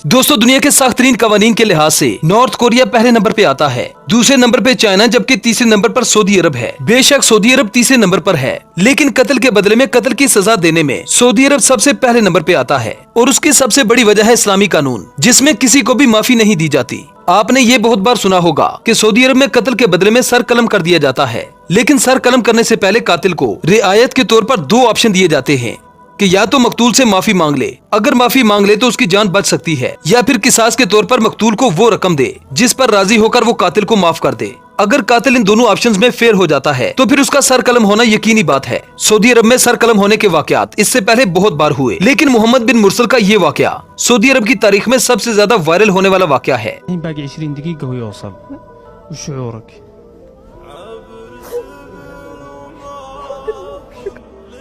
दोस्तों दुनिया के सख्त तरीन कवानीन के लिहाज से नॉर्थ कोरिया पहले नंबर पे आता है, दूसरे नंबर पे चाइना, जबकि तीसरे नंबर पर सऊदी अरब है। बेशक सऊदी अरब तीसरे नंबर पर है, लेकिन कत्ल के बदले में कत्ल की सजा देने में सऊदी अरब सबसे पहले नंबर पे आता है। और उसकी सबसे बड़ी वजह है इस्लामी कानून, जिसमें किसी को भी माफी नहीं दी जाती। आपने ये बहुत बार सुना होगा कि सऊदी अरब में कत्ल के बदले में सर कलम कर दिया जाता है, लेकिन सर कलम करने से पहले कातिल को रियायत के तौर पर दो ऑप्शन दिए जाते हैं कि या तो मकतूल से माफी मांग ले, अगर माफी मांग ले तो उसकी जान बच सकती है, या फिर किसास के तौर पर मकतूल को वो रकम दे जिस पर राजी होकर वो कातिल को माफ कर दे। अगर कातिल इन दोनों ऑप्शंस में फेल हो जाता है तो फिर उसका सर कलम होना यकीनी बात है। सऊदी अरब में सर कलम होने के वाकयात इससे पहले बहुत बार हुए, लेकिन मोहम्मद बिन मुरसल का ये वाकया सऊदी अरब की तारीख में सबसे ज्यादा वायरल होने वाला वाकया है।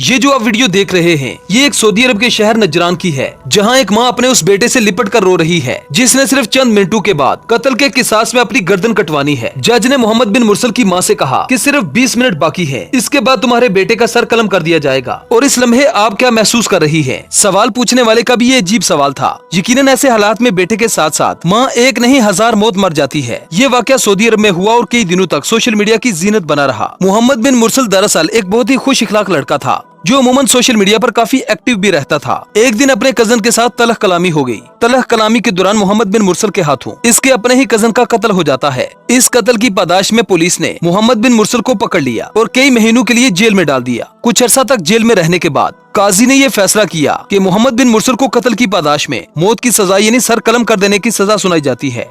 ये जो आप वीडियो देख रहे हैं ये एक सऊदी अरब के शहर नजरान की है, जहां एक मां अपने उस बेटे से लिपट कर रो रही है जिसने सिर्फ चंद मिनटों के बाद कत्ल के किसास में अपनी गर्दन कटवानी है। जज ने मोहम्मद बिन मुरसल की मां से कहा कि सिर्फ 20 मिनट बाकी है, इसके बाद तुम्हारे बेटे का सर कलम कर दिया जाएगा। और इस लम्हे आप क्या महसूस कर रही है? सवाल पूछने वाले का भी ये अजीब सवाल था। यकीनन ऐसे हालात में बेटे के साथ साथ माँ एक नहीं 1000 मौत मर जाती है। ये वाकया सऊदी अरब में हुआ और कई दिनों तक सोशल मीडिया की जीनत बना रहा। मोहम्मद बिन मुरसल दरअसल एक बहुत ही खुश इखलाक लड़का था जो अमूमन सोशल मीडिया पर काफी एक्टिव भी रहता था। एक दिन अपने कजन के साथ तलह कलामी हो गई। तलह कलामी के दौरान मोहम्मद बिन मुरसल के हाथों इसके अपने ही कजन का कत्ल हो जाता है। इस कत्ल की पादाश में पुलिस ने मोहम्मद बिन मुरसल को पकड़ लिया और कई महीनों के लिए जेल में डाल दिया। कुछ अरसा तक जेल में रहने के बाद काजी ने ये फैसला किया कि मोहम्मद बिन मुरसल को कत्ल की पादाश में मौत की सजा यानी सर कलम कर देने की सजा सुनाई जाती है।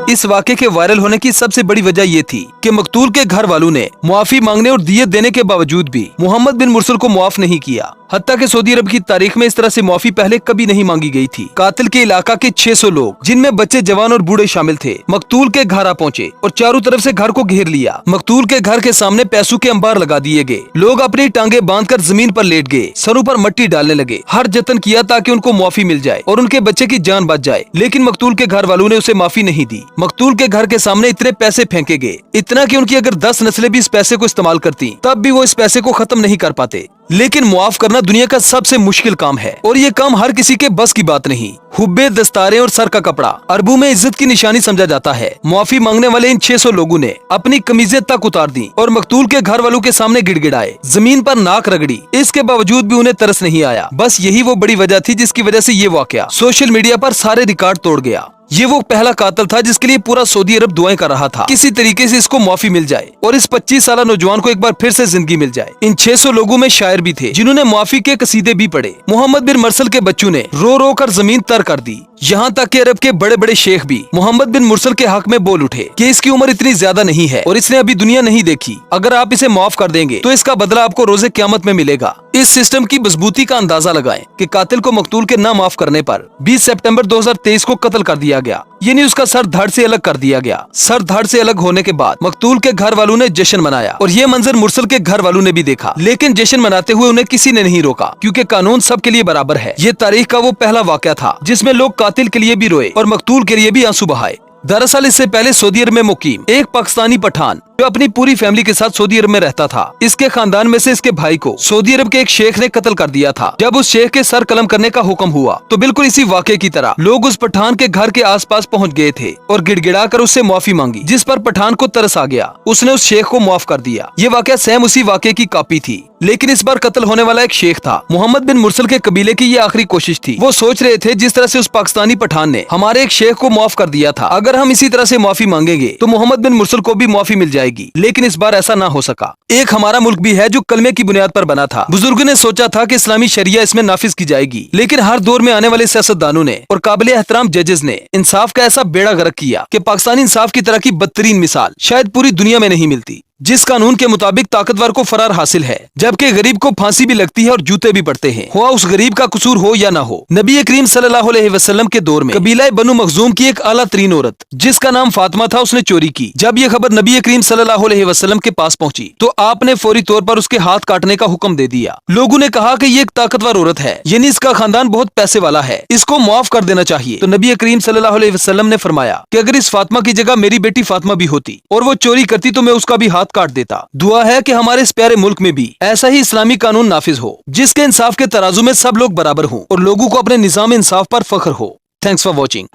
इस वाक़े के वायरल होने की सबसे बड़ी वजह ये थी कि मकतूल के घर वालों ने मुआफी मांगने और दियत देने के बावजूद भी मोहम्मद बिन मुरसल को मुआफ नहीं किया। हत्ता कि सऊदी अरब की तारीख में इस तरह से मुआफी पहले कभी नहीं मांगी गई थी। कातिल के इलाका के 600 लोग, जिनमें बच्चे, जवान और बूढ़े शामिल थे, मकतूल के घर आ पहुंचे और चारों तरफ से घर को घेर लिया। मकतूल के घर के सामने पैसों के अंबार लगा दिए गए। लोग अपनी टांगे बांधकर जमीन पर लेट गए, सरों पर मिट्टी डालने लगे। हर जतन किया ताकि उनको मुआफी मिल जाए और उनके बच्चे की जान बच जाए, लेकिन मकतूल के घर वालों ने उसे माफी नहीं दी। मकतूल के घर के सामने इतने पैसे फेंके गए, इतना कि उनकी अगर 10 नस्लें भी इस पैसे को इस्तेमाल करती तब भी वो इस पैसे को खत्म नहीं कर पाते। लेकिन मुआफ करना दुनिया का सबसे मुश्किल काम है और ये काम हर किसी के बस की बात नहीं। हुब्बे, दस्तारें और सर का कपड़ा अरबों में इज्जत की निशानी समझा जाता है। मुआफी मांगने वाले इन 600 लोगों ने अपनी कमीजें तक उतार दी और मकतूल के घर वालों के सामने गिड़गिड़ाए, जमीन पर नाक रगड़ी। इसके बावजूद भी उन्हें तरस नहीं आया। बस यही वो बड़ी वजह थी जिसकी वजह से ये वाकया सोशल मीडिया पर सारे रिकॉर्ड तोड़ गया। ये वो पहला कातिल था जिसके लिए पूरा सऊदी अरब दुआएं कर रहा था किसी तरीके से इसको माफी मिल जाए और इस 25 साल नौजवान को एक बार फिर से जिंदगी मिल जाए। इन 600 लोगों में शायर भी थे जिन्होंने माफी के कसीदे भी पढ़े। मोहम्मद बिन मुरसल के बच्चों ने रो रो कर जमीन तर कर दी। यहाँ तक कि अरब के बड़े बड़े शेख भी मोहम्मद बिन मुरसल के हक में बोल उठे कि इसकी उम्र इतनी ज्यादा नहीं है और इसने अभी दुनिया नहीं देखी। अगर आप इसे माफ कर देंगे तो इसका बदला आपको रोजे क़यामत में मिलेगा। इस सिस्टम की मजबूती का अंदाजा लगाएं कि कातिल को मकतूल के ना माफ करने पर 20 सितंबर 2023 को कत्ल कर दिया गया, यानी उसका सर धड़ से अलग कर दिया गया। सर धड़ से अलग होने के बाद मकतूल के घर वालों ने जश्न मनाया और ये मंजर मुरसल के घर वालों ने भी देखा, लेकिन जश्न मनाते हुए उन्हें किसी ने नहीं रोका क्योंकि कानून सबके लिए बराबर है। ये तारीख का वो पहला वाकया था जिसमें लोग कातिल के लिए भी रोए और मकतूल के लिए भी आंसू बहाए। दरअसल इससे पहले सऊदी अरब में मुकीम एक पाकिस्तानी पठान जो अपनी पूरी फैमिली के साथ सऊदी अरब में रहता था, इसके खानदान में से इसके भाई को सऊदी अरब के एक शेख ने कत्ल कर दिया था। जब उस शेख के सर कलम करने का हुक्म हुआ तो बिल्कुल इसी वाक़े की तरह लोग उस पठान के घर के आसपास पहुंच गए थे और गिड़गिड़ा कर उससे माफी मांगी, जिस पर पठान को तरस आ गया। उसने उस शेख को माफ कर दिया। ये वाकया सेम उसी वाक़े की कॉपी थी, लेकिन इस बार कत्ल होने वाला एक शेख था। मोहम्मद बिन मुरसल के कबीले की ये आखिरी कोशिश थी। वो सोच रहे थे जिस तरह से उस पाकिस्तानी पठान ने हमारे एक शेख को माफ कर दिया था, अगर हम इसी तरह से माफी मांगेंगे तो मोहम्मद बिन मुरसल को भी माफी मिल जाएगी, लेकिन इस बार ऐसा ना हो सका। एक हमारा मुल्क भी है जो कलमे की बुनियाद पर बना था। बुजुर्ग ने सोचा था कि इस्लामी शरिया इसमें नाफिज की जाएगी, लेकिन हर दौर में आने वाले सियासतदानों ने और काबिल एहतराम जजेस ने इंसाफ का ऐसा बेड़ा गर्क किया कि पाकिस्तानी इंसाफ की तरह की बदतरीन मिसाल शायद पूरी दुनिया में नहीं मिलती। जिस कानून के मुताबिक ताकतवर को फरार हासिल है, जबकि गरीब को फांसी भी लगती है और जूते भी पड़ते हैं, हुआ उस गरीब का कसूर हो या ना हो। नबी करीम सल्लल्लाहु अलैहि वसल्लम के दौर में कबीला बनु मखजूम की एक आला तरीन औरत जिसका नाम फातिमा था, उसने चोरी की। जब यह खबर नबी करीम सल्लल्लाहु अलैहि वसल्लम के पास पहुंची तो आपने फौरी तौर पर उसके हाथ काटने का हुक्म दे दिया। लोगों ने कहा कि ये एक ताकतवर औरत है, यानी इसका खानदान बहुत पैसे वाला है, इसको माफ कर देना चाहिए। तो नबी करीम सल्लल्लाहु अलैहि वसल्लम ने फरमाया कि अगर इस फातिमा की जगह मेरी बेटी फातिमा भी होती और वो चोरी करती तो मैं उसका भी हाथ काट देता। दुआ है कि हमारे इस प्यारे मुल्क में भी ऐसा ही इस्लामी कानून नाफिज हो, जिसके इंसाफ के तराजू में सब लोग बराबर हों और लोगों को अपने निजाम इंसाफ पर फख्र हो। Thanks for watching.